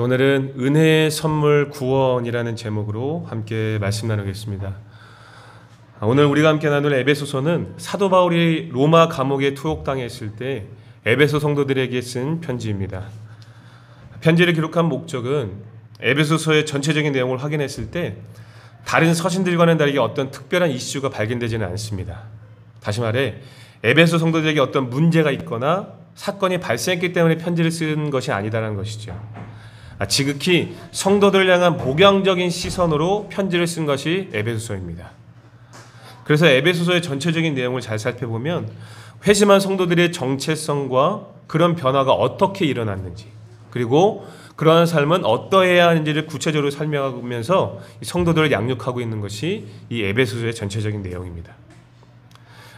오늘은 은혜의 선물 구원이라는 제목으로 함께 말씀 나누겠습니다. 오늘 우리가 함께 나눌 에베소서는 사도 바울이 로마 감옥에 투옥당했을 때 에베소 성도들에게 쓴 편지입니다. 편지를 기록한 목적은 에베소서의 전체적인 내용을 확인했을 때 다른 서신들과는 다르게 어떤 특별한 이슈가 발견되지는 않습니다. 다시 말해 에베소 성도들에게 어떤 문제가 있거나 사건이 발생했기 때문에 편지를 쓴 것이 아니다라는 것이죠. 지극히 성도들을 향한 목양적인 시선으로 편지를 쓴 것이 에베소서입니다. 그래서 에베소서의 전체적인 내용을 잘 살펴보면 회심한 성도들의 정체성과 그런 변화가 어떻게 일어났는지, 그리고 그러한 삶은 어떠해야 하는지를 구체적으로 설명하면서 성도들을 양육하고 있는 것이 이 에베소서의 전체적인 내용입니다.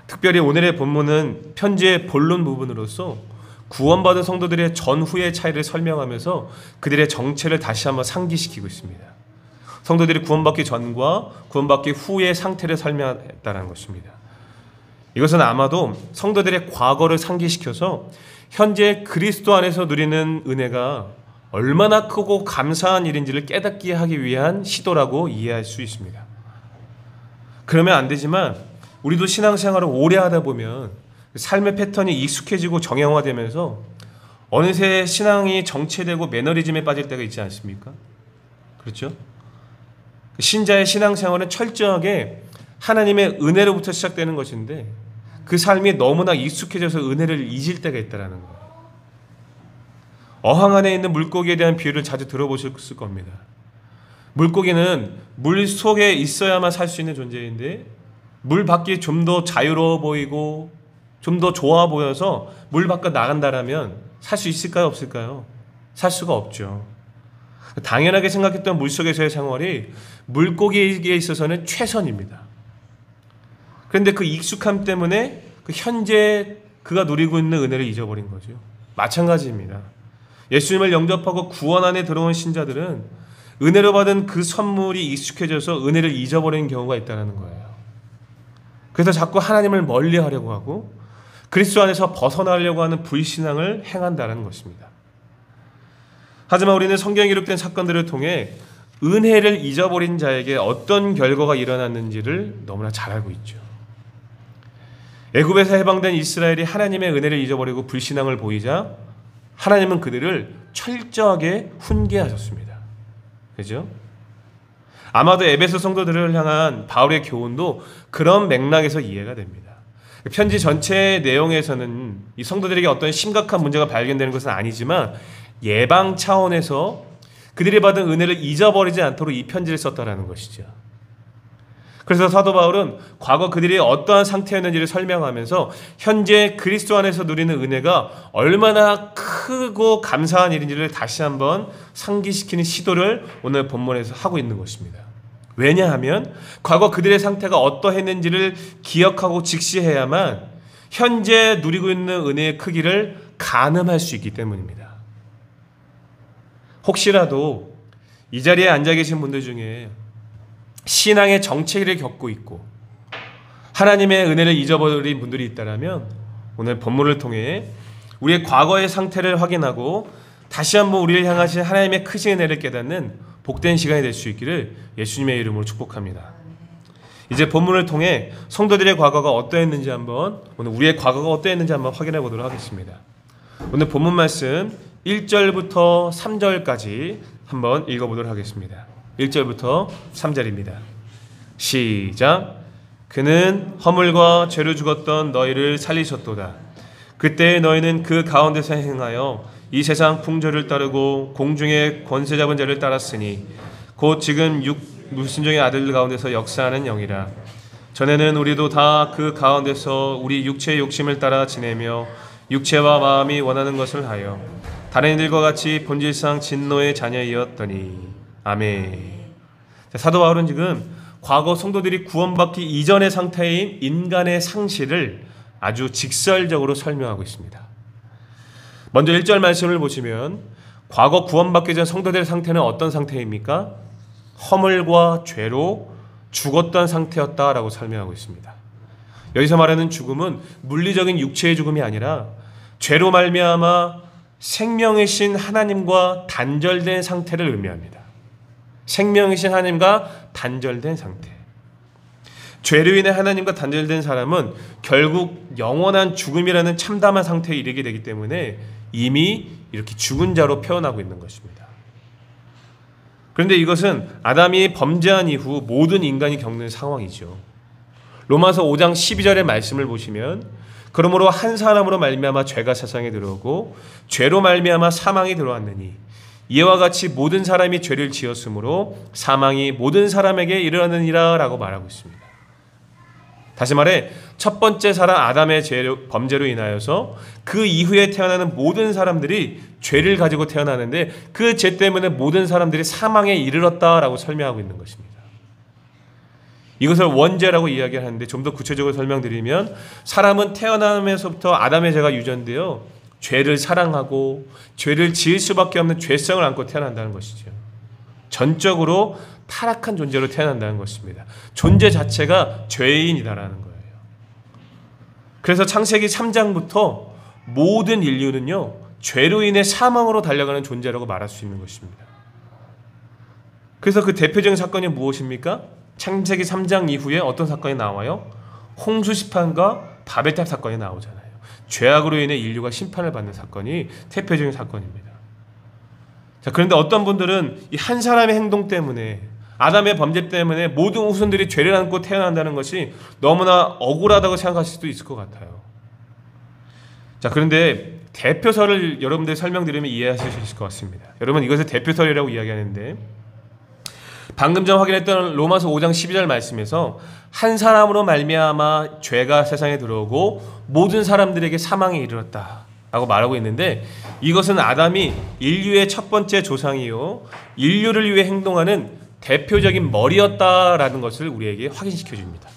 특별히 오늘의 본문은 편지의 본론 부분으로서 구원받은 성도들의 전후의 차이를 설명하면서 그들의 정체를 다시 한번 상기시키고 있습니다. 성도들이 구원받기 전과 구원받기 후의 상태를 설명했다는 것입니다. 이것은 아마도 성도들의 과거를 상기시켜서 현재 그리스도 안에서 누리는 은혜가 얼마나 크고 감사한 일인지를 깨닫게 하기 위한 시도라고 이해할 수 있습니다. 그러면 안 되지만 우리도 신앙생활을 오래 하다 보면 삶의 패턴이 익숙해지고 정형화되면서 어느새 신앙이 정체되고 매너리즘에 빠질 때가 있지 않습니까? 그렇죠? 신자의 신앙생활은 철저하게 하나님의 은혜로부터 시작되는 것인데 그 삶이 너무나 익숙해져서 은혜를 잊을 때가 있다는 거예요. 어항 안에 있는 물고기에 대한 비유를 자주 들어보셨을 겁니다. 물고기는 물 속에 있어야만 살 수 있는 존재인데 물 밖이 좀 더 자유로워 보이고 좀 더 좋아 보여서 물 밖으로 나간다라면 살 수 있을까요? 없을까요? 살 수가 없죠. 당연하게 생각했던 물속에서의 생활이 물고기에게 있어서는 최선입니다. 그런데 그 익숙함 때문에 그 현재 그가 누리고 있는 은혜를 잊어버린 거죠. 마찬가지입니다. 예수님을 영접하고 구원 안에 들어온 신자들은 은혜로 받은 그 선물이 익숙해져서 은혜를 잊어버리는 경우가 있다는 거예요. 그래서 자꾸 하나님을 멀리하려고 하고 그리스도 안에서 벗어나려고 하는 불신앙을 행한다는 것입니다. 하지만 우리는 성경에 기록된 사건들을 통해 은혜를 잊어버린 자에게 어떤 결과가 일어났는지를 너무나 잘 알고 있죠. 애굽에서 해방된 이스라엘이 하나님의 은혜를 잊어버리고 불신앙을 보이자 하나님은 그들을 철저하게 훈계하셨습니다. 그죠? 아마도 에베소 성도들을 향한 바울의 교훈도 그런 맥락에서 이해가 됩니다. 편지 전체 내용에서는 이 성도들에게 어떤 심각한 문제가 발견되는 것은 아니지만 예방 차원에서 그들이 받은 은혜를 잊어버리지 않도록 이 편지를 썼다라는 것이죠. 그래서 사도 바울은 과거 그들이 어떠한 상태였는지를 설명하면서 현재 그리스도 안에서 누리는 은혜가 얼마나 크고 감사한 일인지를 다시 한번 상기시키는 시도를 오늘 본문에서 하고 있는 것입니다. 왜냐하면 과거 그들의 상태가 어떠했는지를 기억하고 직시해야만 현재 누리고 있는 은혜의 크기를 가늠할 수 있기 때문입니다. 혹시라도 이 자리에 앉아 계신 분들 중에 신앙의 정체기를 겪고 있고 하나님의 은혜를 잊어버린 분들이 있다면 오늘 본문을 통해 우리의 과거의 상태를 확인하고 다시 한번 우리를 향하신 하나님의 크신 은혜를 깨닫는 복된 시간이 될 수 있기를 예수님의 이름으로 축복합니다. 이제 본문을 통해 성도들의 과거가 어떠했는지 오늘 우리의 과거가 어떠했는지 한번 확인해 보도록 하겠습니다. 오늘 본문 말씀 1절부터 3절까지 한번 읽어보도록 하겠습니다. 1절부터 3절입니다. 시작. 그는 허물과 죄로 죽었던 너희를 살리셨도다. 그때 너희는 그 가운데서 행하여 이 세상 풍조를 따르고 공중의 권세 잡은 자를 따랐으니 곧 지금 무순종의 아들 가운데서 역사하는 영이라. 전에는 우리도 다 그 가운데서 우리 육체의 욕심을 따라 지내며 육체와 마음이 원하는 것을 하여 다른 이들과 같이 본질상 진노의 자녀이었더니. 아멘. 사도 바울은 지금 과거 성도들이 구원받기 이전의 상태인 인간의 상실을 아주 직설적으로 설명하고 있습니다. 먼저 1절 말씀을 보시면 과거 구원받기 전 성도들의 상태는 어떤 상태입니까? 허물과 죄로 죽었던 상태였다라고 설명하고 있습니다. 여기서 말하는 죽음은 물리적인 육체의 죽음이 아니라 죄로 말미암아 생명이신 하나님과 단절된 상태를 의미합니다. 생명이신 하나님과 단절된 상태. 죄로 인해 하나님과 단절된 사람은 결국 영원한 죽음이라는 참담한 상태에 이르게 되기 때문에 이미 이렇게 죽은 자로 표현하고 있는 것입니다. 그런데 이것은 아담이 범죄한 이후 모든 인간이 겪는 상황이죠. 로마서 5장 12절의 말씀을 보시면 그러므로 한 사람으로 말미암아 죄가 세상에 들어오고 죄로 말미암아 사망이 들어왔느니 이와 같이 모든 사람이 죄를 지었으므로 사망이 모든 사람에게 이르렀느니라 라고 말하고 있습니다. 다시 말해 첫 번째 사람 아담의 범죄로 인하여서 그 이후에 태어나는 모든 사람들이 죄를 가지고 태어나는데 그 죄 때문에 모든 사람들이 사망에 이르렀다라고 설명하고 있는 것입니다. 이것을 원죄라고 이야기하는데 좀 더 구체적으로 설명드리면 사람은 태어나면서부터 아담의 죄가 유전되어 죄를 사랑하고 죄를 지을 수밖에 없는 죄성을 안고 태어난다는 것이죠. 전적으로 타락한 존재로 태어난다는 것입니다. 존재 자체가 죄인이다라는 거예요. 그래서 창세기 3장부터 모든 인류는요, 죄로 인해 사망으로 달려가는 존재라고 말할 수 있는 것입니다. 그래서 그 대표적인 사건이 무엇입니까? 창세기 3장 이후에 어떤 사건이 나와요? 홍수 심판과 바벨탑 사건이 나오잖아요. 죄악으로 인해 인류가 심판을 받는 사건이 대표적인 사건입니다. 자, 그런데 어떤 분들은 이 한 사람의 행동 때문에 아담의 범죄 때문에 모든 후손들이 죄를 안고 태어난다는 것이 너무나 억울하다고 생각하실 수도 있을 것 같아요. 자, 그런데 대표설을 여러분들 설명드리면 이해하실 수 있을 것 같습니다. 여러분 이것을 대표설이라고 이야기하는데 방금 전 확인했던 로마서 5장 12절 말씀에서 한 사람으로 말미암아 죄가 세상에 들어오고 모든 사람들에게 사망에 이르렀다 라고 말하고 있는데 이것은 아담이 인류의 첫 번째 조상이요 인류를 위해 행동하는 대표적인 머리였다라는 것을 우리에게 확인시켜 줍니다.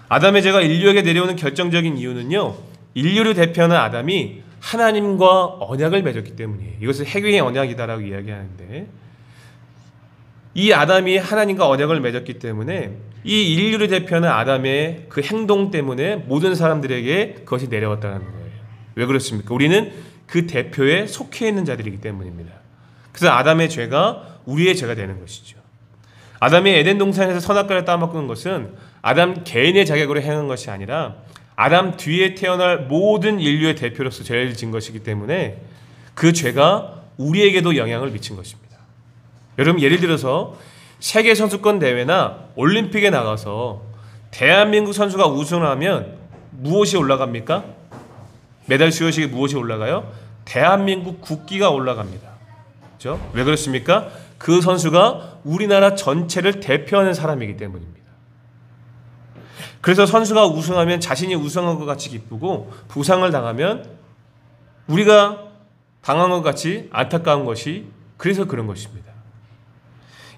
아담의 죄가 인류에게 내려오는 결정적인 이유는요, 인류를 대표하는 아담이 하나님과 언약을 맺었기 때문이에요. 이것을 해경의 언약이다라고 이야기하는데 이 아담이 하나님과 언약을 맺었기 때문에 이 인류를 대표하는 아담의 그 행동 때문에 모든 사람들에게 그것이 내려왔다는 거예요. 왜 그렇습니까? 우리는 그 대표에 속해 있는 자들이기 때문입니다. 그래서 아담의 죄가 우리의 죄가 되는 것이죠. 아담이 에덴 동산에서 선악과를 따먹는 것은 아담 개인의 자격으로 행한 것이 아니라 아담 뒤에 태어날 모든 인류의 대표로서 죄를 진 것이기 때문에 그 죄가 우리에게도 영향을 미친 것입니다. 여러분 예를 들어서 세계 선수권 대회나 올림픽에 나가서 대한민국 선수가 우승하면 무엇이 올라갑니까? 메달 수여식에 무엇이 올라가요? 대한민국 국기가 올라갑니다. 그렇죠? 왜 그렇습니까? 그 선수가 우리나라 전체를 대표하는 사람이기 때문입니다. 그래서 선수가 우승하면 자신이 우승한 것 같이 기쁘고 부상을 당하면 우리가 당한 것 같이 안타까운 것이 그래서 그런 것입니다.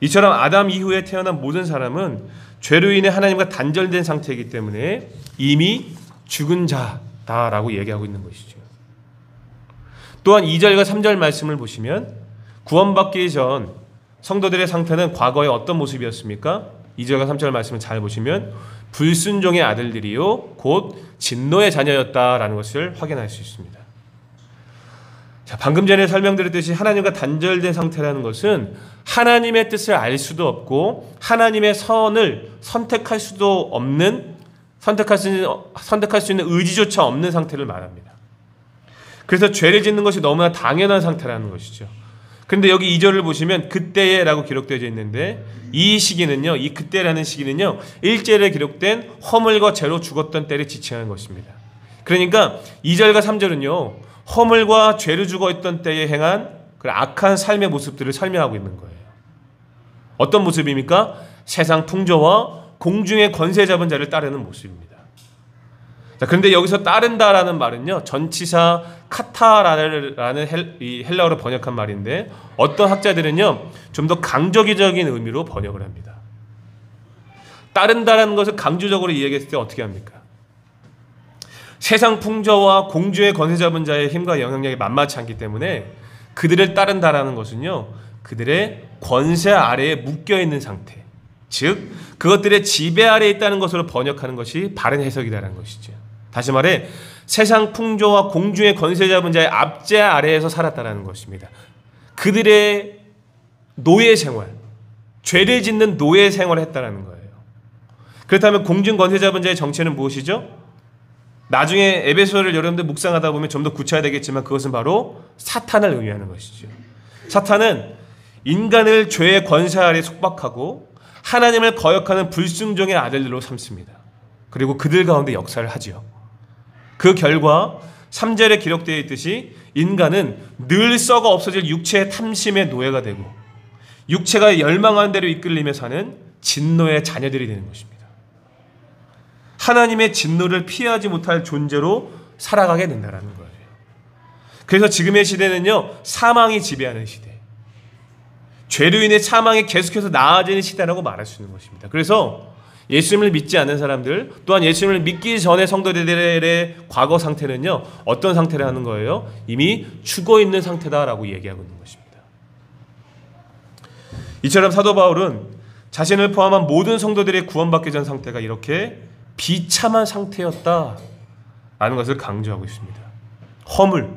이처럼 아담 이후에 태어난 모든 사람은 죄로 인해 하나님과 단절된 상태이기 때문에 이미 죽은 자다라고 얘기하고 있는 것이죠. 또한 2절과 3절 말씀을 보시면 구원받기 전 성도들의 상태는 과거에 어떤 모습이었습니까? 2절과 3절 말씀을 잘 보시면 불순종의 아들들이요 곧 진노의 자녀였다라는 것을 확인할 수 있습니다. 자, 방금 전에 설명드렸듯이 하나님과 단절된 상태라는 것은 하나님의 뜻을 알 수도 없고 하나님의 선을 선택할 수 있는 의지조차 없는 상태를 말합니다. 그래서 죄를 짓는 것이 너무나 당연한 상태라는 것이죠. 그런데 여기 2절을 보시면 그때에라고 기록되어 있는데 이 시기는요, 이 그때라는 시기는요, 일제에 기록된 허물과 죄로 죽었던 때를 지칭하는 것입니다. 그러니까 2절과 3절은요, 허물과 죄로 죽어 있던 때에 행한 그 악한 삶의 모습들을 설명하고 있는 거예요. 어떤 모습입니까? 세상 풍조와 공중의 권세 잡은 자를 따르는 모습입니다. 자, 그런데 여기서 따른다라는 말은요, 전치사 카타라는 헬라어로 번역한 말인데 어떤 학자들은요, 좀 더 강조적인 의미로 번역을 합니다. 따른다라는 것을 강조적으로 이야기했을 때 어떻게 합니까? 세상 풍조와 공주의 권세 잡은 자의 힘과 영향력이 만만치 않기 때문에 그들을 따른다라는 것은요, 그들의 권세 아래에 묶여있는 상태, 즉 그것들의 지배 아래에 있다는 것으로 번역하는 것이 바른 해석이라는 것이죠. 다시 말해 세상 풍조와 공중의 권세 잡은 자의 압제 아래에서 살았다라는 것입니다. 그들의 노예 생활, 죄를 짓는 노예 생활을 했다라는 거예요. 그렇다면 공중 권세 잡은 자의 정체는 무엇이죠? 나중에 에베소를 여러분들 묵상하다 보면 좀 더 구체화되겠지만 그것은 바로 사탄을 의미하는 것이죠. 사탄은 인간을 죄의 권세 아래 속박하고 하나님을 거역하는 불순종의 아들들로 삼습니다. 그리고 그들 가운데 역사를 하지요. 그 결과 3절에 기록되어 있듯이 인간은 늘 썩어 없어질 육체의 탐심의 노예가 되고 육체가 열망하는 대로 이끌리며 사는 진노의 자녀들이 되는 것입니다. 하나님의 진노를 피하지 못할 존재로 살아가게 된다는 거예요. 그래서 지금의 시대는요, 사망이 지배하는 시대, 죄로 인해 사망이 계속해서 나아지는 시대라고 말할 수 있는 것입니다. 그래서 예수님을 믿지 않는 사람들, 또한 예수님을 믿기 전에 성도들의 과거 상태는요, 어떤 상태를 하는 거예요? 이미 죽어 있는 상태다라고 얘기하고 있는 것입니다. 이처럼 사도 바울은 자신을 포함한 모든 성도들의 구원받기 전 상태가 이렇게 비참한 상태였다라는 것을 강조하고 있습니다. 허물,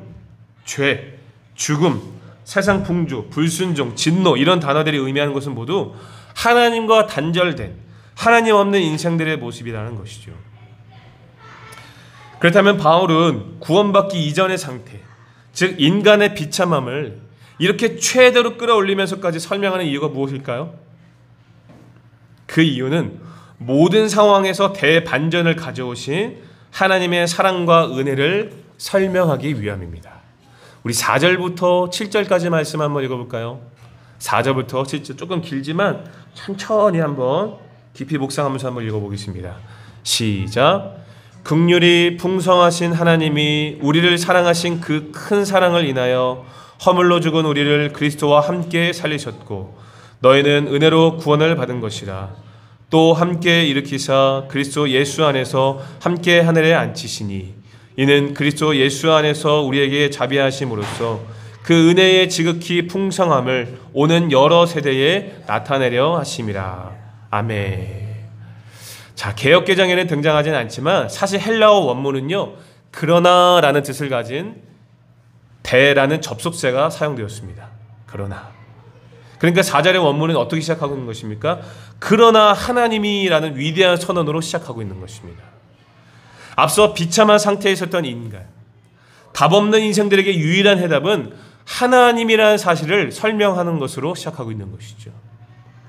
죄, 죽음, 세상 풍조, 불순종, 진노 이런 단어들이 의미하는 것은 모두 하나님과 단절된 하나님 없는 인생들의 모습이라는 것이죠. 그렇다면 바울은 구원받기 이전의 상태, 즉 인간의 비참함을 이렇게 최대로 끌어올리면서까지 설명하는 이유가 무엇일까요? 그 이유는 모든 상황에서 대반전을 가져오신 하나님의 사랑과 은혜를 설명하기 위함입니다. 우리 4절부터 7절까지 말씀 한번 읽어볼까요? 4절부터 7절 조금 길지만 천천히 한번 깊이 묵상하면서 한번 읽어보겠습니다. 시작. 긍휼이 풍성하신 하나님이 우리를 사랑하신 그 큰 사랑을 인하여 허물로 죽은 우리를 그리스도와 함께 살리셨고 너희는 은혜로 구원을 받은 것이라. 또 함께 일으키사 그리스도 예수 안에서 함께 하늘에 앉히시니 이는 그리스도 예수 안에서 우리에게 자비하심으로써 그 은혜의 지극히 풍성함을 오는 여러 세대에 나타내려 하심이라. 아멘. 자, 개역개정에는 등장하진 않지만 사실 헬라어 원문은요, 그러나라는 뜻을 가진 대라는 접속사가 사용되었습니다. 그러니까 4절의 원문은 어떻게 시작하고 있는 것입니까? 그러나 하나님이라는 위대한 선언으로 시작하고 있는 것입니다. 앞서 비참한 상태에 있었던 인간, 답없는 인생들에게 유일한 해답은 하나님이라는 사실을 설명하는 것으로 시작하고 있는 것이죠.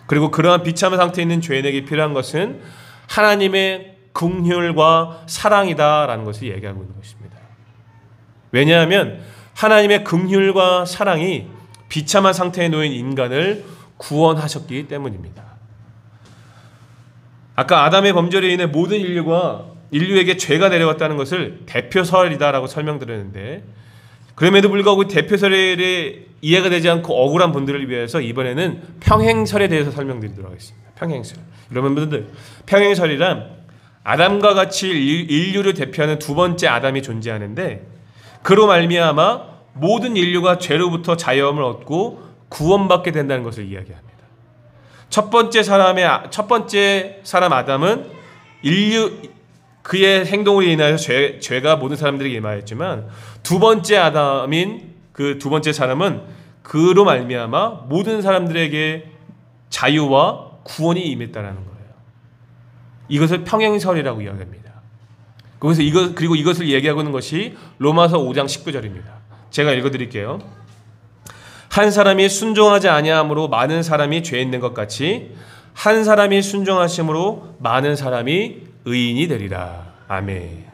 그리고 그러한 비참한 상태에 있는 죄인에게 필요한 것은 하나님의 긍휼과 사랑이다라는 것을 얘기하고 있는 것입니다. 왜냐하면 하나님의 긍휼과 사랑이 비참한 상태에 놓인 인간을 구원하셨기 때문입니다. 아까 아담의 범죄로 인해 모든 인류에게 죄가 내려왔다는 것을 대표설이다라고 설명드렸는데, 그럼에도 불구하고 대표설이 이해가 되지 않고 억울한 분들을 위해서 이번에는 평행설에 대해서 설명드리도록 하겠습니다. 평행설. 여러분들, 평행설이란 아담과 같이 인류를 대표하는 두 번째 아담이 존재하는데, 그로 말미암아 모든 인류가 죄로부터 자유함을 얻고 구원받게 된다는 것을 이야기합니다. 첫 번째 사람 아담은 그의 행동으로 인하여서 죄가 모든 사람들에게 임하였지만, 두 번째 아담인 그 두 번째 사람은 그로 말미암아 모든 사람들에게 자유와 구원이 임했다라는 거예요. 이것을 평행설이라고 이야기합니다. 그리고 이것을 얘기하고 있는 것이 로마서 5장 19절입니다. 제가 읽어드릴게요. 한 사람이 순종하지 아니함으로 많은 사람이 죄 있는 것 같이 한 사람이 순종하심으로 많은 사람이 의인이 되리라. 아멘.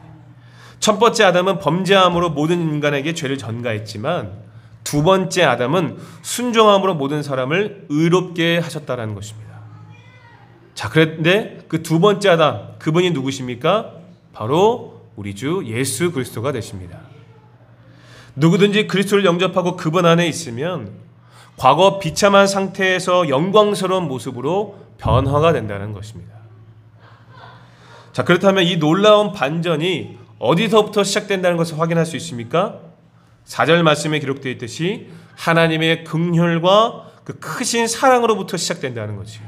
첫 번째 아담은 범죄함으로 모든 인간에게 죄를 전가했지만 두 번째 아담은 순종함으로 모든 사람을 의롭게 하셨다라는 것입니다. 자, 그런데 그 두 번째 아담, 그분이 누구십니까? 바로 우리 주 예수 그리스도가 되십니다. 누구든지 그리스도를 영접하고 그분 안에 있으면 과거 비참한 상태에서 영광스러운 모습으로 변화가 된다는 것입니다. 자, 그렇다면 이 놀라운 반전이 어디서부터 시작된다는 것을 확인할 수 있습니까? 4절 말씀에 기록되어 있듯이 하나님의 긍휼과 그 크신 사랑으로부터 시작된다는 거지요.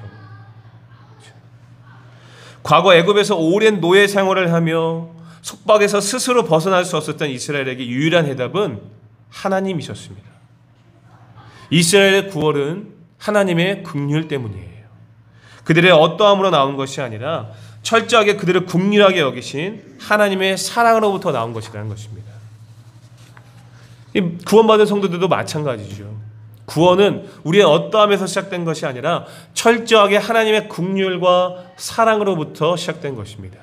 과거 애굽에서 오랜 노예 생활을 하며 속박에서 스스로 벗어날 수 없었던 이스라엘에게 유일한 해답은 하나님이셨습니다. 이스라엘의 구원은 하나님의 긍휼 때문이에요. 그들의 어떠함으로 나온 것이 아니라 철저하게 그들을 긍휼하게 여기신 하나님의 사랑으로부터 나온 것이라는 것입니다. 구원받은 성도들도 마찬가지죠. 구원은 우리의 어떠함에서 시작된 것이 아니라 철저하게 하나님의 긍휼과 사랑으로부터 시작된 것입니다.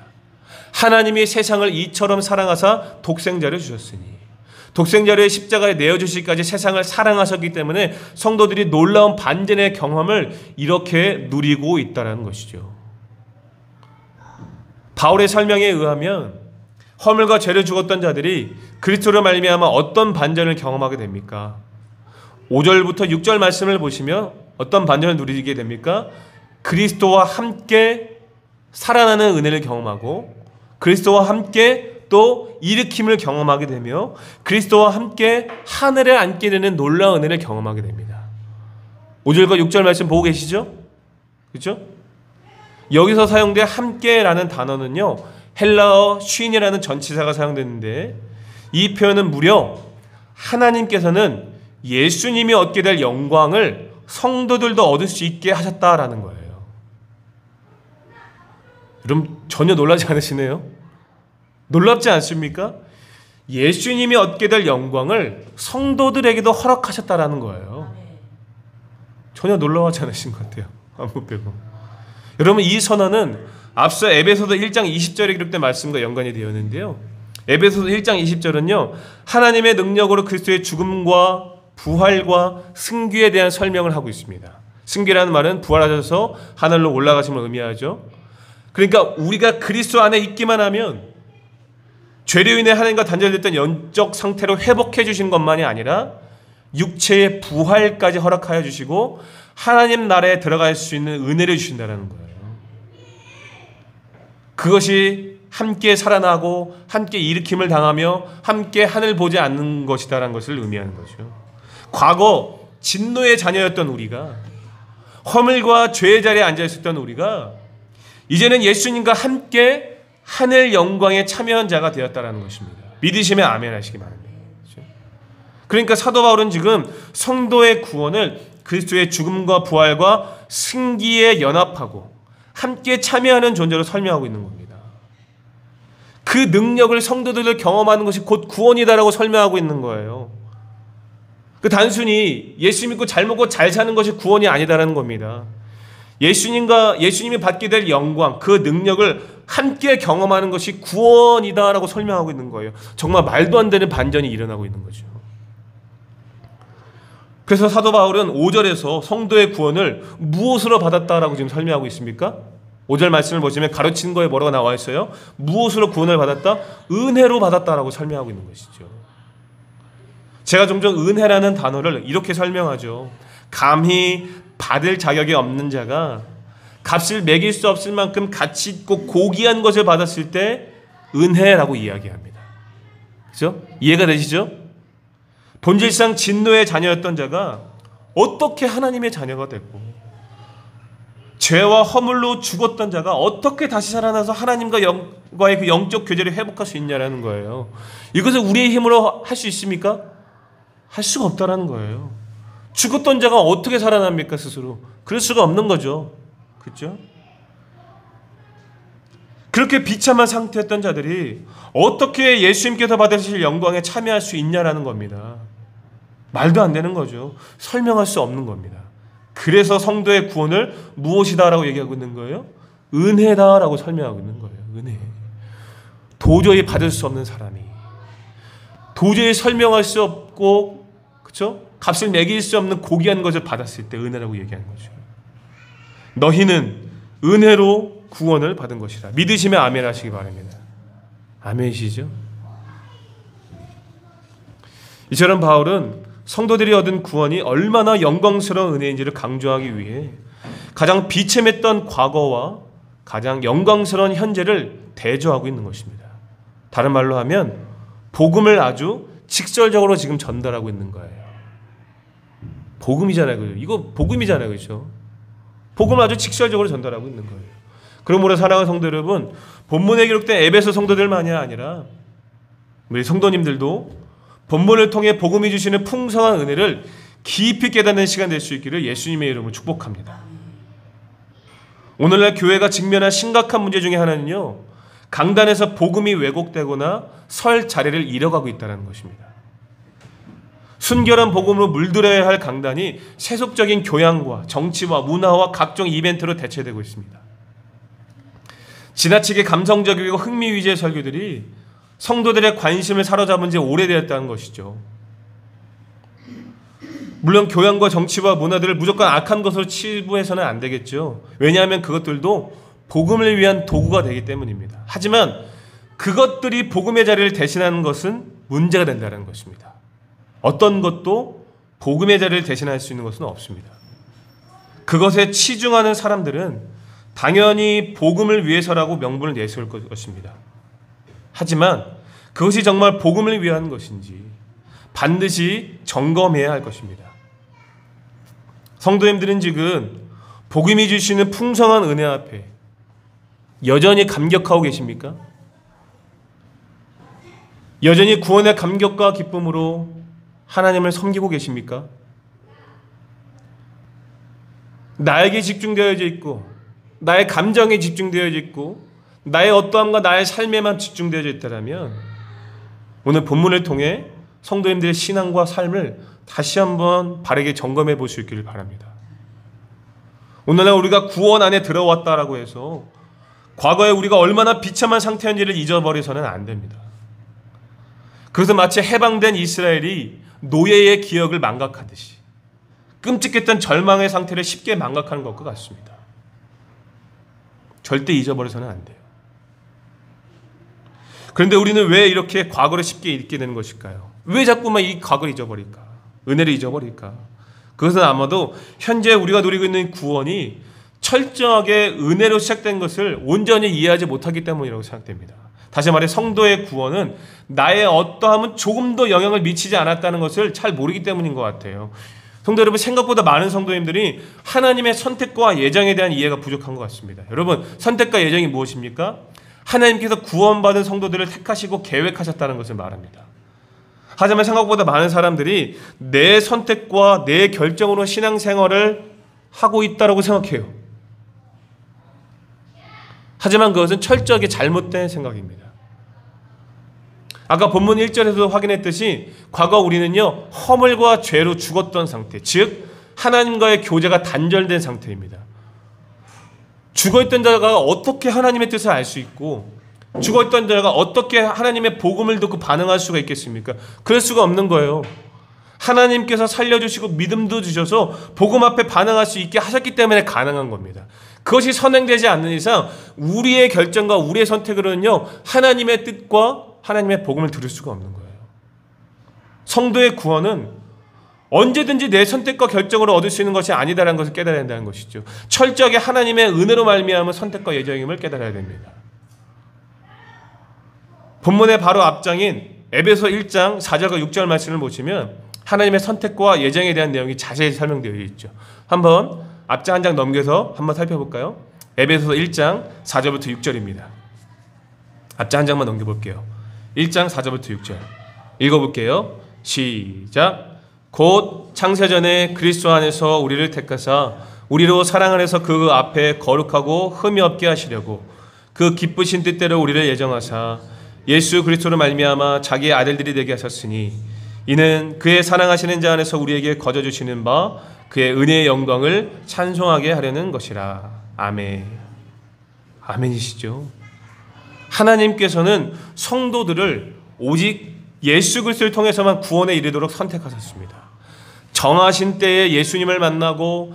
하나님이 세상을 이처럼 사랑하사 독생자를 주셨으니 독생자를 십자가에 내어주시기까지 세상을 사랑하셨기 때문에 성도들이 놀라운 반전의 경험을 이렇게 누리고 있다는 것이죠. 바울의 설명에 의하면 허물과 죄를 죽었던 자들이 그리스도로 말미암아 어떤 반전을 경험하게 됩니까? 5절부터 6절 말씀을 보시면 어떤 반전을 누리게 됩니까? 그리스도와 함께 살아나는 은혜를 경험하고 그리스도와 함께 또 일으킴을 경험하게 되며 그리스도와 함께 하늘에 앉게 되는 놀라운 은혜를 경험하게 됩니다. 5절과 6절 말씀 보고 계시죠? 그렇죠? 여기서 사용된 함께라는 단어는요, 헬라어 쉰이라는 전치사가 사용되는데 이 표현은 무려 하나님께서는 예수님이 얻게 될 영광을 성도들도 얻을 수 있게 하셨다라는 거예요. 여러분 전혀 놀라지 않으시네요? 놀랍지 않습니까? 예수님이 얻게 될 영광을 성도들에게도 허락하셨다라는 거예요. 전혀 놀라워하지 않으신 것 같아요. 아무 빼고. 여러분 이 선언은 앞서 에베소서 1장 20절에 기록된 말씀과 연관이 되었는데요. 에베소서 1장 20절은요. 하나님의 능력으로 그리스도의 죽음과 부활과 승귀에 대한 설명을 하고 있습니다. 승귀라는 말은 부활하셔서 하늘로 올라가심을 의미하죠. 그러니까 우리가 그리스도 안에 있기만 하면 죄로 인해 하나님과 단절됐던 영적 상태로 회복해 주신 것만이 아니라 육체의 부활까지 허락하여 주시고 하나님 나라에 들어갈 수 있는 은혜를 주신다는 거예요. 그것이 함께 살아나고 함께 일으킴을 당하며 함께 하늘 보지 않는 것이다라는 것을 의미하는 거죠. 과거 진노의 자녀였던 우리가, 허물과 죄의 자리에 앉아 있었던 우리가 이제는 예수님과 함께 하늘 영광에 참여한 자가 되었다라는 것입니다. 믿으시면 아멘 하시기 바랍니다. 그러니까 사도 바울은 지금 성도의 구원을 그리스도의 죽음과 부활과 승기에 연합하고 함께 참여하는 존재로 설명하고 있는 겁니다. 그 능력을 성도들을 경험하는 것이 곧 구원이다라고 설명하고 있는 거예요. 그 단순히 예수 믿고 잘 먹고 잘 사는 것이 구원이 아니다라는 겁니다. 예수님이 받게 될 영광, 그 능력을 함께 경험하는 것이 구원이다라고 설명하고 있는 거예요. 정말 말도 안 되는 반전이 일어나고 있는 거죠. 그래서 사도 바울은 5절에서 성도의 구원을 무엇으로 받았다라고 지금 설명하고 있습니까? 5절 말씀을 보시면 가르친 거에 뭐라고 나와 있어요? 무엇으로 구원을 받았다? 은혜로 받았다라고 설명하고 있는 것이죠. 제가 종종 은혜라는 단어를 이렇게 설명하죠. 감히 받을 자격이 없는 자가 값을 매길 수 없을 만큼 가치 있고 고귀한 것을 받았을 때 은혜라고 이야기합니다. 그죠? 이해가 되시죠? 본질상 진노의 자녀였던 자가 어떻게 하나님의 자녀가 됐고, 죄와 허물로 죽었던 자가 어떻게 다시 살아나서 하나님과의 그 영적 교제를 회복할 수 있냐라는 거예요. 이것을 우리의 힘으로 할 수 있습니까? 할 수가 없다라는 거예요. 죽었던 자가 어떻게 살아납니까 스스로? 그럴 수가 없는 거죠. 그렇죠? 그렇게 비참한 상태였던 자들이 어떻게 예수님께서 받으실 영광에 참여할 수 있냐라는 겁니다. 말도 안 되는 거죠. 설명할 수 없는 겁니다. 그래서 성도의 구원을 무엇이다라고 얘기하고 있는 거예요? 은혜다라고 설명하고 있는 거예요. 은혜. 도저히 받을 수 없는 사람이, 도저히 설명할 수 없고, 그렇죠? 값을 매길 수 없는 고귀한 것을 받았을 때 은혜라고 얘기하는 거죠. 너희는 은혜로 구원을 받은 것이다. 믿으시면 아멘 하시기 바랍니다. 아멘이시죠? 이처럼 바울은 성도들이 얻은 구원이 얼마나 영광스러운 은혜인지를 강조하기 위해 가장 비참했던 과거와 가장 영광스러운 현재를 대조하고 있는 것입니다. 다른 말로 하면 복음을 아주 직설적으로 지금 전달하고 있는 거예요. 복음이잖아요. 이거 복음이잖아요. 그렇죠? 복음을 아주 직설적으로 전달하고 있는 거예요. 그러므로 사랑하는 성도 여러분, 본문에 기록된 에베소 성도들만이 아니라 우리 성도님들도 본문을 통해 복음이 주시는 풍성한 은혜를 깊이 깨닫는 시간 될 수 있기를 예수님의 이름으로 축복합니다. 오늘날 교회가 직면한 심각한 문제 중에 하나는요, 강단에서 복음이 왜곡되거나 설 자리를 잃어가고 있다는 것입니다. 순결한 복음으로 물들여야 할 강단이 세속적인 교양과 정치와 문화와 각종 이벤트로 대체되고 있습니다. 지나치게 감성적이고 흥미 위주의 설교들이 성도들의 관심을 사로잡은 지 오래되었다는 것이죠. 물론 교양과 정치와 문화들을 무조건 악한 것으로 치부해서는 안 되겠죠. 왜냐하면 그것들도 복음을 위한 도구가 되기 때문입니다. 하지만 그것들이 복음의 자리를 대신하는 것은 문제가 된다는 것입니다. 어떤 것도 복음의 자리를 대신할 수 있는 것은 없습니다. 그것에 치중하는 사람들은 당연히 복음을 위해서라고 명분을 내세울 것입니다. 하지만 그것이 정말 복음을 위한 것인지 반드시 점검해야 할 것입니다. 성도님들은 지금 복음이 주시는 풍성한 은혜 앞에 여전히 감격하고 계십니까? 여전히 구원의 감격과 기쁨으로 하나님을 섬기고 계십니까? 나에게 집중되어져 있고 나의 감정에 집중되어져 있고 나의 어떠함과 나의 삶에만 집중되어져 있다면 오늘 본문을 통해 성도님들의 신앙과 삶을 다시 한번 바르게 점검해 볼 수 있기를 바랍니다. 오늘날 우리가 구원 안에 들어왔다라고 해서 과거에 우리가 얼마나 비참한 상태였는지를 잊어버려서는 안 됩니다. 그래서 마치 해방된 이스라엘이 노예의 기억을 망각하듯이 끔찍했던 절망의 상태를 쉽게 망각하는 것과 같습니다. 절대 잊어버려서는 안 돼요. 그런데 우리는 왜 이렇게 과거를 쉽게 잊게 되는 것일까요? 왜 자꾸만 이 과거를 잊어버릴까? 은혜를 잊어버릴까? 그것은 아마도 현재 우리가 누리고 있는 구원이 철저하게 은혜로 시작된 것을 온전히 이해하지 못하기 때문이라고 생각됩니다. 다시 말해 성도의 구원은 나의 어떠함은 조금도 영향을 미치지 않았다는 것을 잘 모르기 때문인 것 같아요. 성도 여러분, 생각보다 많은 성도님들이 하나님의 선택과 예정에 대한 이해가 부족한 것 같습니다. 여러분, 선택과 예정이 무엇입니까? 하나님께서 구원받은 성도들을 택하시고 계획하셨다는 것을 말합니다. 하지만 생각보다 많은 사람들이 내 선택과 내 결정으로 신앙생활을 하고 있다고 생각해요. 하지만 그것은 철저하게 잘못된 생각입니다. 아까 본문 1절에서도 확인했듯이 과거 우리는요, 허물과 죄로 죽었던 상태, 즉 하나님과의 교제가 단절된 상태입니다. 죽어있던 자가 어떻게 하나님의 뜻을 알 수 있고 죽어있던 자가 어떻게 하나님의 복음을 듣고 반응할 수가 있겠습니까? 그럴 수가 없는 거예요. 하나님께서 살려주시고 믿음도 주셔서 복음 앞에 반응할 수 있게 하셨기 때문에 가능한 겁니다. 그것이 선행되지 않는 이상 우리의 결정과 우리의 선택으로는요, 하나님의 뜻과 하나님의 복음을 들을 수가 없는 거예요. 성도의 구원은 언제든지 내 선택과 결정으로 얻을 수 있는 것이 아니다라는 것을 깨달아야 된다는 것이죠. 철저하게 하나님의 은혜로 말미암은 선택과 예정임을 깨달아야 됩니다. 본문의 바로 앞장인 에베소 1장 4절과 6절 말씀을 보시면 하나님의 선택과 예정에 대한 내용이 자세히 설명되어 있죠. 한번 앞장 한 장 넘겨서 한번 살펴볼까요? 에베소 1장 4절부터 6절입니다. 앞장 한 장만 넘겨볼게요. 1장 4절부터 6절 읽어볼게요. 시작. 곧 창세전에 그리스도 안에서 우리를 택하사 우리로 사랑 안에서 그 앞에 거룩하고 흠이 없게 하시려고 그 기쁘신 뜻대로 우리를 예정하사 예수 그리스도로 말미암아 자기의 아들들이 되게 하셨으니 이는 그의 사랑하시는 자 안에서 우리에게 거저 주시는 바 그의 은혜의 영광을 찬송하게 하려는 것이라. 아멘. 아멘이시죠. 하나님께서는 성도들을 오직 예수 그리스도를 통해서만 구원에 이르도록 선택하셨습니다. 정하신 때에 예수님을 만나고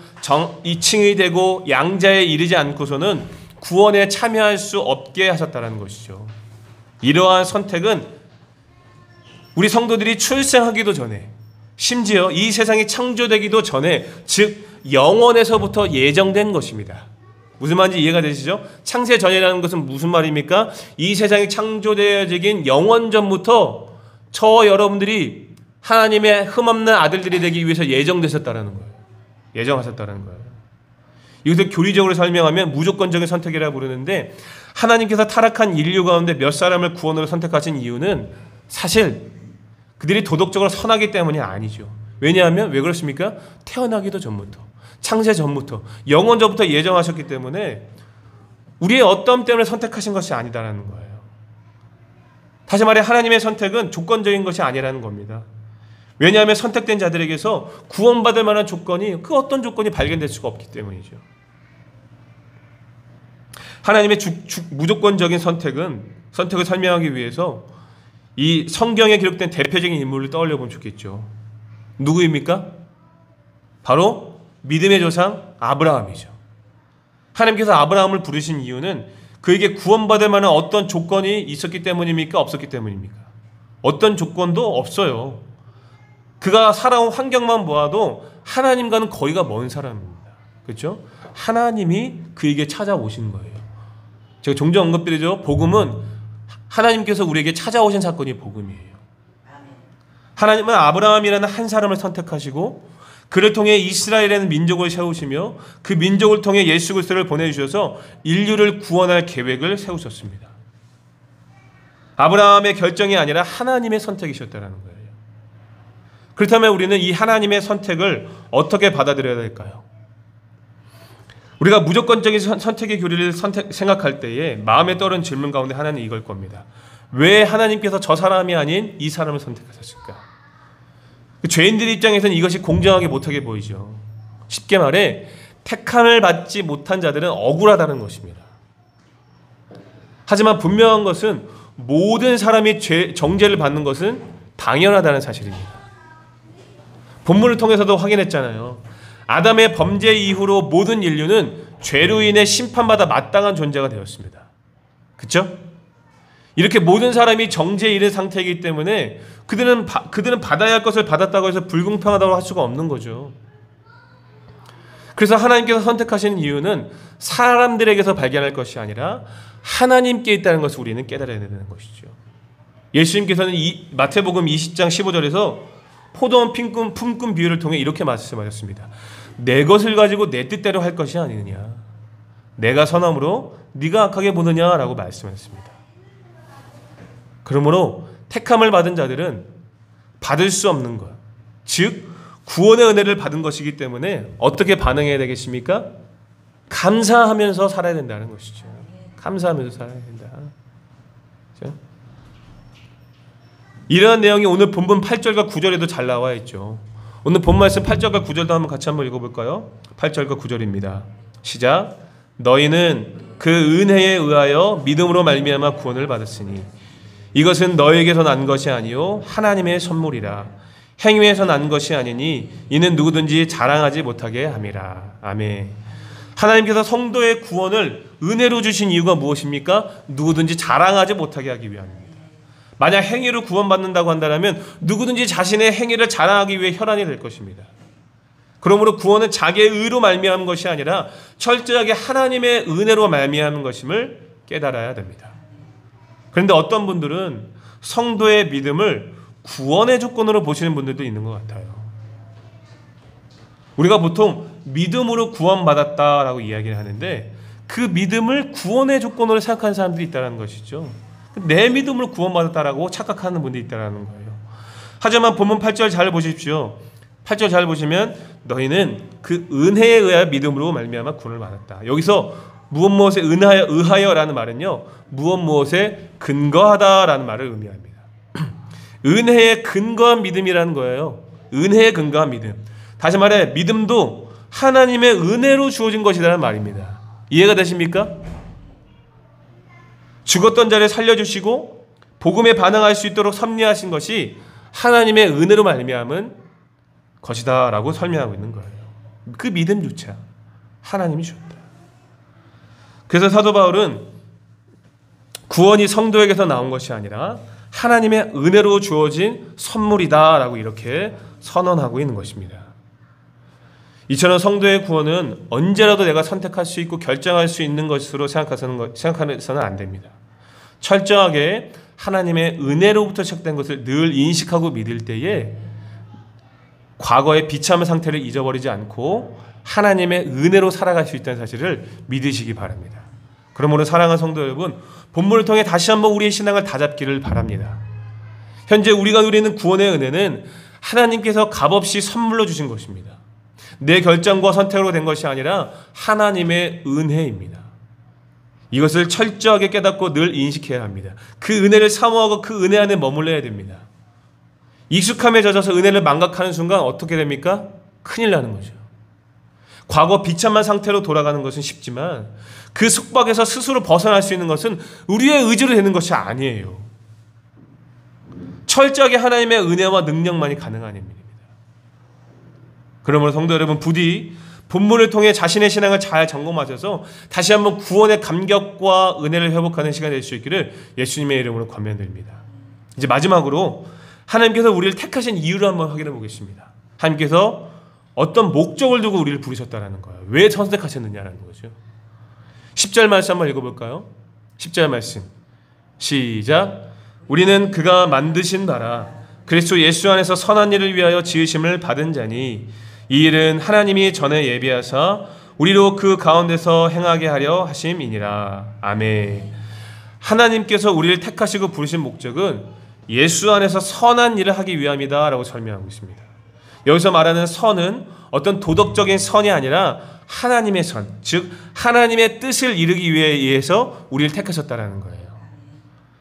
이칭이 되고 양자에 이르지 않고서는 구원에 참여할 수 없게 하셨다는 것이죠. 이러한 선택은 우리 성도들이 출생하기도 전에, 심지어 이 세상이 창조되기도 전에, 즉 영원에서부터 예정된 것입니다. 무슨 말인지 이해가 되시죠? 창세 전이라는 것은 무슨 말입니까? 이 세상이 창조되어지긴 영원 전부터 저와 여러분들이 하나님의 흠없는 아들들이 되기 위해서 예정되셨다는 거예요. 예정하셨다는 거예요. 이것을 교리적으로 설명하면 무조건적인 선택이라고 부르는데, 하나님께서 타락한 인류 가운데 몇 사람을 구원으로 선택하신 이유는 사실 그들이 도덕적으로 선하기 때문이 아니죠. 왜냐하면 왜 그렇습니까? 태어나기도 전부터, 창세 전부터, 영원 전부터 예정하셨기 때문에 우리의 어떤 때문에 선택하신 것이 아니다라는 거예요. 다시 말해 하나님의 선택은 조건적인 것이 아니라는 겁니다. 왜냐하면 선택된 자들에게서 구원받을 만한 조건이, 그 어떤 조건이 발견될 수가 없기 때문이죠. 하나님의 무조건적인 선택을 설명하기 위해서 이 성경에 기록된 대표적인 인물을 떠올려 보면 좋겠죠. 누구입니까? 바로 믿음의 조상 아브라함이죠. 하나님께서 아브라함을 부르신 이유는 그에게 구원받을 만한 어떤 조건이 있었기 때문입니까? 없었기 때문입니까? 어떤 조건도 없어요. 그가 살아온 환경만 보아도 하나님과는 거리가 먼 사람입니다. 그렇죠? 하나님이 그에게 찾아오신 거예요. 제가 종종 언급드리죠. 복음은 하나님께서 우리에게 찾아오신 사건이 복음이에요. 하나님은 아브라함이라는 한 사람을 선택하시고 그를 통해 이스라엘이라는 민족을 세우시며 그 민족을 통해 예수 그리스도를 보내주셔서 인류를 구원할 계획을 세우셨습니다. 아브라함의 결정이 아니라 하나님의 선택이셨다는 거예요. 그렇다면 우리는 이 하나님의 선택을 어떻게 받아들여야 될까요? 우리가 무조건적인 선택의 교리를 생각할 때에 마음에 떠오른 질문 가운데 하나는 이걸 겁니다. 왜 하나님께서 저 사람이 아닌 이 사람을 선택하셨을까? 죄인들 입장에서는 이것이 공정하게 못하게 보이죠. 쉽게 말해 택함을 받지 못한 자들은 억울하다는 것입니다. 하지만 분명한 것은 모든 사람이 정죄를 받는 것은 당연하다는 사실입니다. 본문을 통해서도 확인했잖아요. 아담의 범죄 이후로 모든 인류는 죄로 인해 심판받아 마땅한 존재가 되었습니다. 그렇죠? 이렇게 모든 사람이 정죄에 이른 상태이기 때문에 그들은 받아야 할 것을 받았다고 해서 불공평하다고 할 수가 없는 거죠. 그래서 하나님께서 선택하시는 이유는 사람들에게서 발견할 것이 아니라 하나님께 있다는 것을 우리는 깨달아야 되는 것이죠. 예수님께서는 마태복음 20장 15절에서 포도원 품꾼 비유를 통해 이렇게 말씀하셨습니다. 내 것을 가지고 내 뜻대로 할 것이 아니느냐. 내가 선함으로 네가 악하게 보느냐라고 말씀하셨습니다. 그러므로 택함을 받은 자들은 받을 수 없는 것, 즉 구원의 은혜를 받은 것이기 때문에 어떻게 반응해야 되겠습니까? 감사하면서 살아야 된다는 것이죠. 감사하면서 살아야 된다. 그렇죠? 이러한 내용이 오늘 본문 8절과 9절에도 잘 나와 있죠. 오늘 본 말씀 8절과 9절도 한번 같이 한번 읽어볼까요? 8절과 9절입니다. 시작. 너희는 그 은혜에 의하여 믿음으로 말미암아 구원을 받았으니 이것은 너에게서 난 것이 아니요 하나님의 선물이라. 행위에서 난 것이 아니니 이는 누구든지 자랑하지 못하게 함이라. 아멘. 하나님께서 성도의 구원을 은혜로 주신 이유가 무엇입니까? 누구든지 자랑하지 못하게 하기 위함입니다. 만약 행위로 구원받는다고 한다면 누구든지 자신의 행위를 자랑하기 위해 혈안이 될 것입니다. 그러므로 구원은 자기의 의로 말미암은 것이 아니라 철저하게 하나님의 은혜로 말미암은 것임을 깨달아야 됩니다. 그런데 어떤 분들은 성도의 믿음을 구원의 조건으로 보시는 분들도 있는 것 같아요. 우리가 보통 믿음으로 구원받았다라고 이야기를 하는데 그 믿음을 구원의 조건으로 생각하는 사람들이 있다는 것이죠. 내 믿음으로 구원받았다라고 착각하는 분들이 있다는 거예요. 하지만 본문 8절 잘 보십시오. 8절 잘 보시면 너희는 그 은혜에 의하여 믿음으로 말미암아 구원을 받았다. 여기서 무엇에 의하여라는 말은요, 무엇에 근거하다라는 말을 의미합니다. 은혜에 근거한 믿음이라는 거예요. 은혜에 근거한 믿음. 다시 말해 믿음도 하나님의 은혜로 주어진 것이라는 말입니다. 이해가 되십니까? 죽었던 자를 살려주시고 복음에 반응할 수 있도록 섭리하신 것이 하나님의 은혜로 말미암은 것이다 라고 설명하고 있는 거예요. 그 믿음조차 하나님이 주셨다. 그래서 사도 바울은 구원이 성도에게서 나온 것이 아니라 하나님의 은혜로 주어진 선물이다 라고 이렇게 선언하고 있는 것입니다. 이처럼 성도의 구원은 언제라도 내가 선택할 수 있고 결정할 수 있는 것으로 생각해서는 안 됩니다. 철저하게 하나님의 은혜로부터 시작된 것을 늘 인식하고 믿을 때에 과거의 비참한 상태를 잊어버리지 않고 하나님의 은혜로 살아갈 수 있다는 사실을 믿으시기 바랍니다. 그러므로 사랑하는 성도 여러분, 본문을 통해 다시 한번 우리의 신앙을 다잡기를 바랍니다. 현재 우리가 누리는 구원의 은혜는 하나님께서 값없이 선물로 주신 것입니다. 내 결정과 선택으로 된 것이 아니라 하나님의 은혜입니다. 이것을 철저하게 깨닫고 늘 인식해야 합니다. 그 은혜를 사모하고 그 은혜 안에 머물러야 됩니다. 익숙함에 젖어서 은혜를 망각하는 순간 어떻게 됩니까? 큰일 나는 거죠. 과거 비참한 상태로 돌아가는 것은 쉽지만 그 속박에서 스스로 벗어날 수 있는 것은 우리의 의지로 되는 것이 아니에요. 철저하게 하나님의 은혜와 능력만이 가능한 일입니다. 그러므로 성도 여러분, 부디 본문을 통해 자신의 신앙을 잘 점검하셔서 다시 한번 구원의 감격과 은혜를 회복하는 시간이 될 수 있기를 예수님의 이름으로 권면드립니다. 이제 마지막으로 하나님께서 우리를 택하신 이유를 한번 확인해 보겠습니다. 하나님께서 어떤 목적을 두고 우리를 부르셨다는 거예요. 왜 선택하셨느냐라는 거죠. 10절 말씀 한번 읽어볼까요? 10절 말씀 시작. 우리는 그가 만드신 바라 그리스도 예수 안에서 선한 일을 위하여 지으심을 받은 자니 이 일은 하나님이 전에 예비하사 우리로 그 가운데서 행하게 하려 하심이니라. 아멘. 하나님께서 우리를 택하시고 부르신 목적은 예수 안에서 선한 일을 하기 위함이다 라고 설명하고 있습니다. 여기서 말하는 선은 어떤 도덕적인 선이 아니라 하나님의 선, 즉 하나님의 뜻을 이루기 위해서 우리를 택하셨다라는 거예요.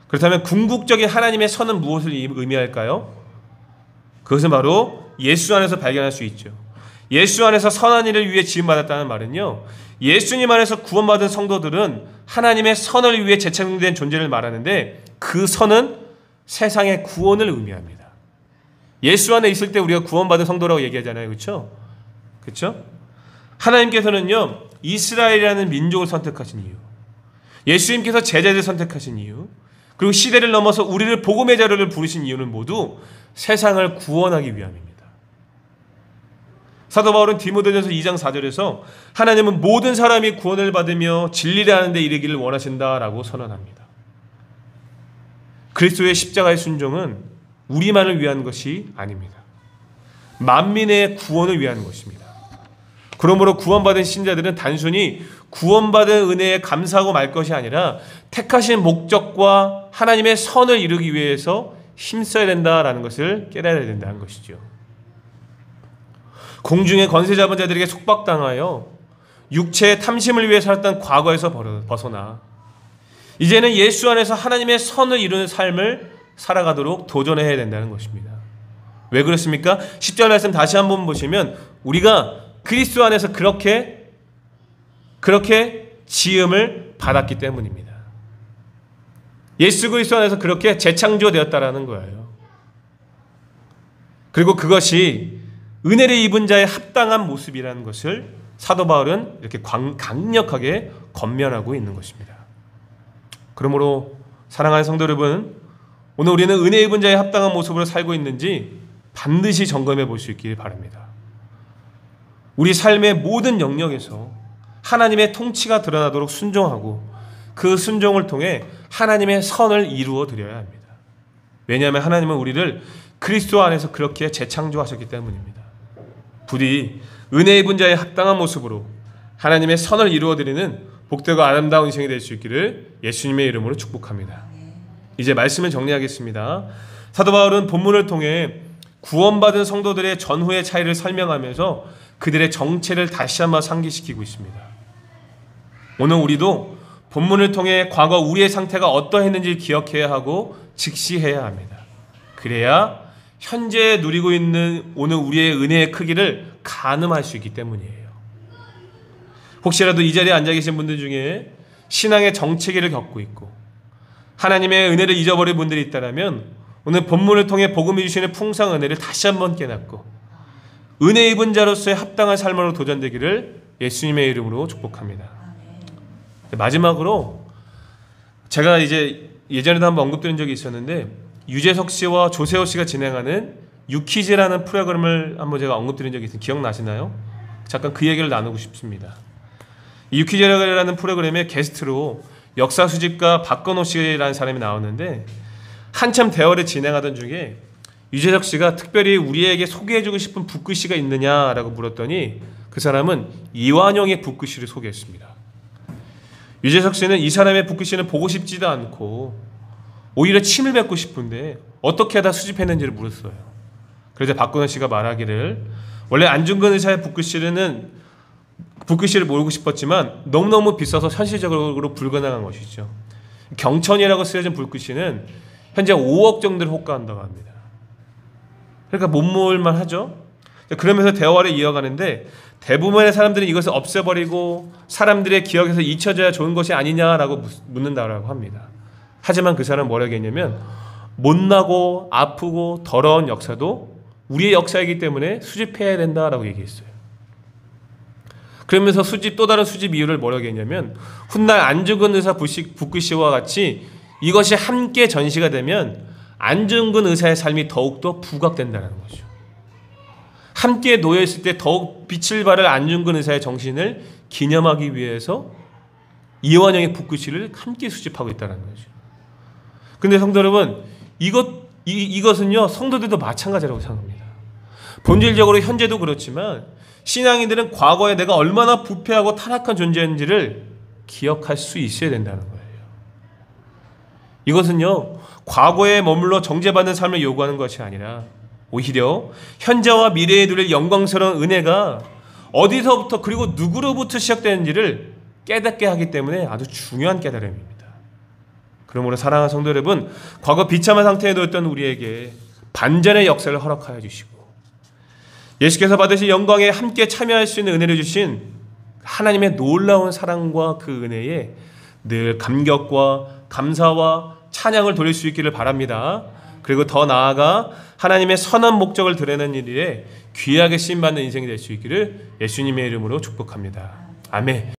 그렇다면 궁극적인 하나님의 선은 무엇을 의미할까요? 그것은 바로 예수 안에서 발견할 수 있죠. 예수 안에서 선한 일을 위해 지음받았다는 말은요, 예수님 안에서 구원받은 성도들은 하나님의 선을 위해 재창된 존재를 말하는데 그 선은 세상의 구원을 의미합니다. 예수 안에 있을 때 우리가 구원받은 성도라고 얘기하잖아요. 그렇죠? 그렇죠? 하나님께서는요, 이스라엘이라는 민족을 선택하신 이유, 예수님께서 제자들을 선택하신 이유, 그리고 시대를 넘어서 우리를 복음의 자료를 부르신 이유는 모두 세상을 구원하기 위함입니다. 사도 바울은 디모데전서 2장 4절에서 하나님은 모든 사람이 구원을 받으며 진리를 아는 데 이르기를 원하신다라고 선언합니다. 그리스도의 십자가의 순종은 우리만을 위한 것이 아닙니다. 만민의 구원을 위한 것입니다. 그러므로 구원받은 신자들은 단순히 구원받은 은혜에 감사하고 말 것이 아니라 택하신 목적과 하나님의 선을 이루기 위해서 힘써야 된다라는 것을 깨달아야 된다는 것이죠. 공중의 권세 잡은 자들에게 속박당하여 육체의 탐심을 위해 살았던 과거에서 벗어나 이제는 예수 안에서 하나님의 선을 이루는 삶을 살아가도록 도전해야 된다는 것입니다. 왜 그렇습니까? 10절 말씀 다시 한번 보시면 우리가 그리스도 안에서 그렇게 지음을 받았기 때문입니다. 예수 그리스도 안에서 그렇게 재창조되었다라는 거예요. 그리고 그것이 은혜를 입은 자의 합당한 모습이라는 것을 사도 바울은 이렇게 강력하게 권면하고 있는 것입니다. 그러므로 사랑하는 성도 여러분, 오늘 우리는 은혜 입은 자의 합당한 모습으로 살고 있는지 반드시 점검해 볼 수 있길 바랍니다. 우리 삶의 모든 영역에서 하나님의 통치가 드러나도록 순종하고 그 순종을 통해 하나님의 선을 이루어 드려야 합니다. 왜냐하면 하나님은 우리를 그리스도 안에서 그렇게 재창조하셨기 때문입니다. 부디 은혜 입은 자의 합당한 모습으로 하나님의 선을 이루어 드리는 복되고 아름다운 인생이 될 수 있기를 예수님의 이름으로 축복합니다. 이제 말씀을 정리하겠습니다. 사도 바울은 본문을 통해 구원받은 성도들의 전후의 차이를 설명하면서 그들의 정체를 다시 한번 상기시키고 있습니다. 오늘 우리도 본문을 통해 과거 우리의 상태가 어떠했는지 기억해야 하고 직시해야 합니다. 그래야 현재 누리고 있는 오늘 우리의 은혜의 크기를 가늠할 수 있기 때문이에요. 혹시라도 이 자리에 앉아 계신 분들 중에 신앙의 정체기를 겪고 있고 하나님의 은혜를 잊어버린 분들이 있다면 오늘 본문을 통해 복음이 주시는 풍성한 은혜를 다시 한번 깨닫고 은혜 입은 자로서의 합당한 삶으로 도전되기를 예수님의 이름으로 축복합니다. 마지막으로 제가 이제 예전에도 한번 언급드린 적이 있었는데 유재석 씨와 조세호 씨가 진행하는 유퀴즈라는 프로그램을 한번 제가 언급드린 적이 있어요. 기억나시나요? 잠깐 그 얘기를 나누고 싶습니다. 이 유퀴즈라는 프로그램의 게스트로 역사 수집가 박건호 씨라는 사람이 나왔는데 한참 대화를 진행하던 중에 유재석 씨가 특별히 우리에게 소개해주고 싶은 붓글씨가 있느냐라고 물었더니 그 사람은 이완용의 붓글씨를 소개했습니다. 유재석 씨는 이 사람의 붓글씨는 보고 싶지도 않고 오히려 침을 뱉고 싶은데 어떻게 하다 수집했는지를 물었어요. 그래서 박건우 씨가 말하기를 원래 안중근 의사의 붓글씨를 모으고 싶었지만 너무너무 비싸서 현실적으로 불가능한 것이죠. 경천이라고 쓰여진 붓글씨는 현재 5억 정도를 호가한다고 합니다. 그러니까 못 모을만 하죠. 그러면서 대화를 이어가는데 대부분의 사람들은 이것을 없애버리고 사람들의 기억에서 잊혀져야 좋은 것이 아니냐라고 묻는다고 합니다. 하지만 그 사람은 뭐라고 했냐면 못나고 아프고 더러운 역사도 우리의 역사이기 때문에 수집해야 된다라고 얘기했어요. 그러면서 또 다른 수집 이유를 뭐라고 했냐면 훗날 안중근 의사 붓글씨와 같이 이것이 함께 전시가 되면 안중근 의사의 삶이 더욱더 부각된다는 거죠. 함께 놓여있을 때 더욱 빛을 발할 안중근 의사의 정신을 기념하기 위해서 이완용의 붓글씨를 함께 수집하고 있다는 거죠. 근데 성도 여러분, 이것은요 성도들도 마찬가지라고 생각합니다. 본질적으로 현재도 그렇지만 신앙인들은 과거에 내가 얼마나 부패하고 타락한 존재인지를 기억할 수 있어야 된다는 거예요. 이것은요 과거에 머물러 정죄받는 삶을 요구하는 것이 아니라 오히려 현재와 미래에 누릴 영광스러운 은혜가 어디서부터 그리고 누구로부터 시작되는지를 깨닫게 하기 때문에 아주 중요한 깨달음입니다. 그러므로 사랑하는 성도 여러분, 과거 비참한 상태에 놓였던 우리에게 반전의 역사를 허락하여 주시고 예수께서 받으신 영광에 함께 참여할 수 있는 은혜를 주신 하나님의 놀라운 사랑과 그 은혜에 늘 감격과 감사와 찬양을 돌릴 수 있기를 바랍니다. 그리고 더 나아가 하나님의 선한 목적을 드러내는 일에 귀하게 쓰임받는 인생이 될 수 있기를 예수님의 이름으로 축복합니다. 아멘.